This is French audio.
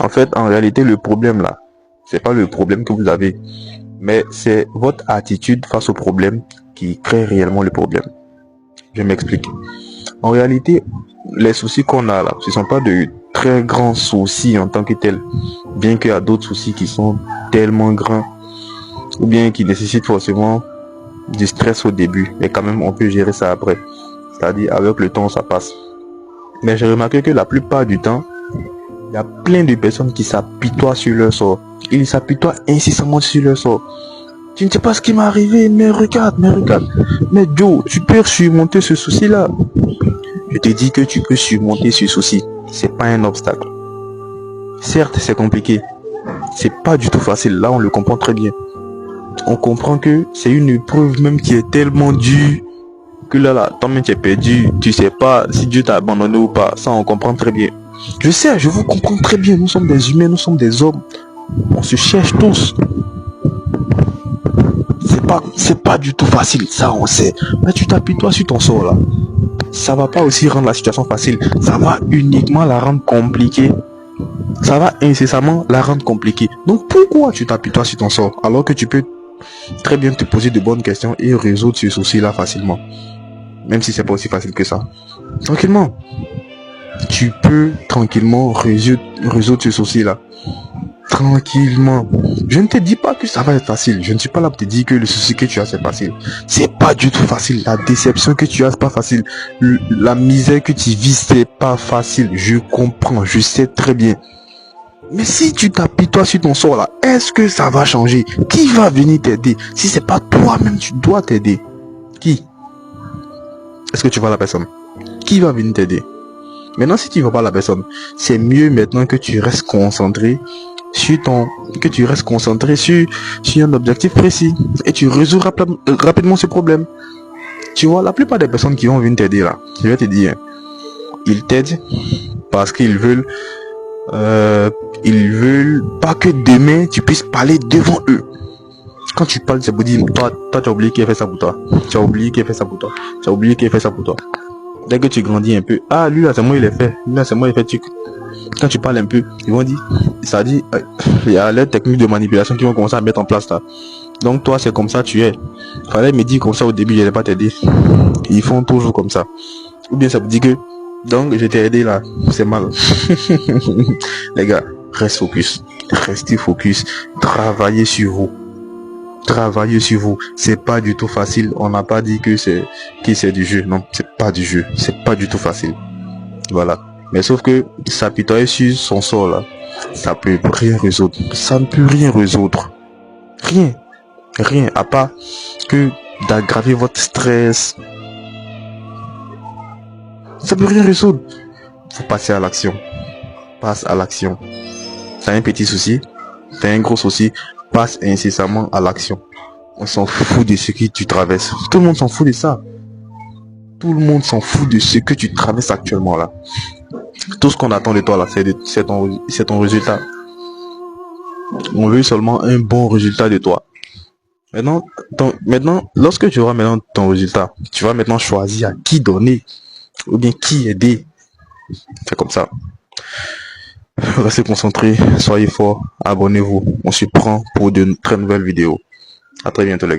En fait, en réalité, le problème là, c'est pas le problème que vous avez, mais c'est votre attitude face au problème qui crée réellement le problème. Je m'explique. En réalité, les soucis qu'on a là, ce sont pas de très grands soucis en tant que tels, bien qu'il y a d'autres soucis qui sont tellement grands, ou bien qui nécessitent forcément du stress au début, mais quand même on peut gérer ça après. C'est-à-dire avec le temps ça passe. Mais j'ai remarqué que la plupart du temps, il y a plein de personnes qui s'apitoient sur leur sort. Ils s'apitoient incessamment sur leur sort. Tu ne sais pas ce qui m'est arrivé, mais regarde. Mais Joe, tu peux surmonter ce souci-là. Je te dis que tu peux surmonter ce souci. C'est pas un obstacle. Certes, c'est compliqué. C'est pas du tout facile. Là, on le comprend très bien. On comprend que c'est une épreuve même qui est tellement dure que là, toi-même tu es perdu. Tu sais pas si Dieu t'a abandonné ou pas. Ça, on comprend très bien. Je sais, je vous comprends très bien. Nous sommes des humains, nous sommes des hommes. On se cherche tous. C'est pas du tout facile, ça on sait. Mais tu t'appuies toi sur ton sort là. Ça va pas aussi rendre la situation facile. Ça va uniquement la rendre compliquée. Ça va incessamment la rendre compliquée. Donc pourquoi tu t'appuies toi sur ton sort alors que tu peux très bien te poser de bonnes questions et résoudre ce souci là facilement. Même si c'est pas aussi facile que ça. Tranquillement. Tu peux tranquillement résoudre ce souci là. Tranquillement. Je ne te dis pas que ça va être facile. Je ne suis pas là pour te dire que le souci que tu as c'est facile. C'est pas du tout facile. La déception que tu as c'est pas facile. La misère que tu vis c'est pas facile. Je comprends. Je sais très bien. Mais si tu t'appuies toi sur ton sort là, est-ce que ça va changer? Qui va venir t'aider? Si c'est pas toi-même, tu dois t'aider. Qui? Est-ce que tu vois la personne? Qui va venir t'aider? Maintenant, si tu vois pas la personne, c'est mieux maintenant que tu restes concentré sur un objectif précis et tu résous rapidement ce problème. Tu vois, la plupart des personnes qui vont venir t'aider là, je vais te dire, ils t'aident parce qu'ils veulent pas que demain tu puisses parler devant eux. Quand tu parles, c'est pour dire, toi tu as oublié qui a fait ça pour toi. Tu as oublié qui a fait ça pour toi. Tu as oublié qui a fait ça pour toi. Dès que tu grandis un peu, ah lui là c'est moi il est fait, lui là c'est moi il fait truc. Quand tu parles un peu, ils vont dire, ça dit, il y a les techniques de manipulation qui vont commencer à mettre en place là. Donc toi c'est comme ça tu es. Fallait me dire comme ça au début, je n'allais pas t'aider. Ils font toujours comme ça. Ou bien ça vous dit que, donc je t'ai aidé là, c'est mal. Les gars, restez focus, travaillez sur vous. C'est pas du tout facile. On n'a pas dit que c'est du jeu. Non, c'est pas du jeu. C'est pas du tout facile. Voilà. Mais sauf que s'apitoyer sur son sort là, ça peut rien résoudre. Ça ne peut rien résoudre. Rien. À part que d'aggraver votre stress. Ça peut rien résoudre. Faut passer à l'action. Passe à l'action. T'as un petit souci, t'as un gros souci, passe incessamment à l'action. On s'en fout de ce que tu traverses. Tout le monde s'en fout de ça. Tout le monde s'en fout de ce que tu traverses actuellement là. Tout ce qu'on attend de toi là, c'est ton résultat. On veut seulement un bon résultat de toi. Maintenant, lorsque tu auras maintenant ton résultat, tu vas maintenant choisir à qui donner ou bien qui aider. C'est comme ça. Restez concentrés, soyez forts, abonnez-vous. On se prend pour de très nouvelles vidéos. À très bientôt les gars.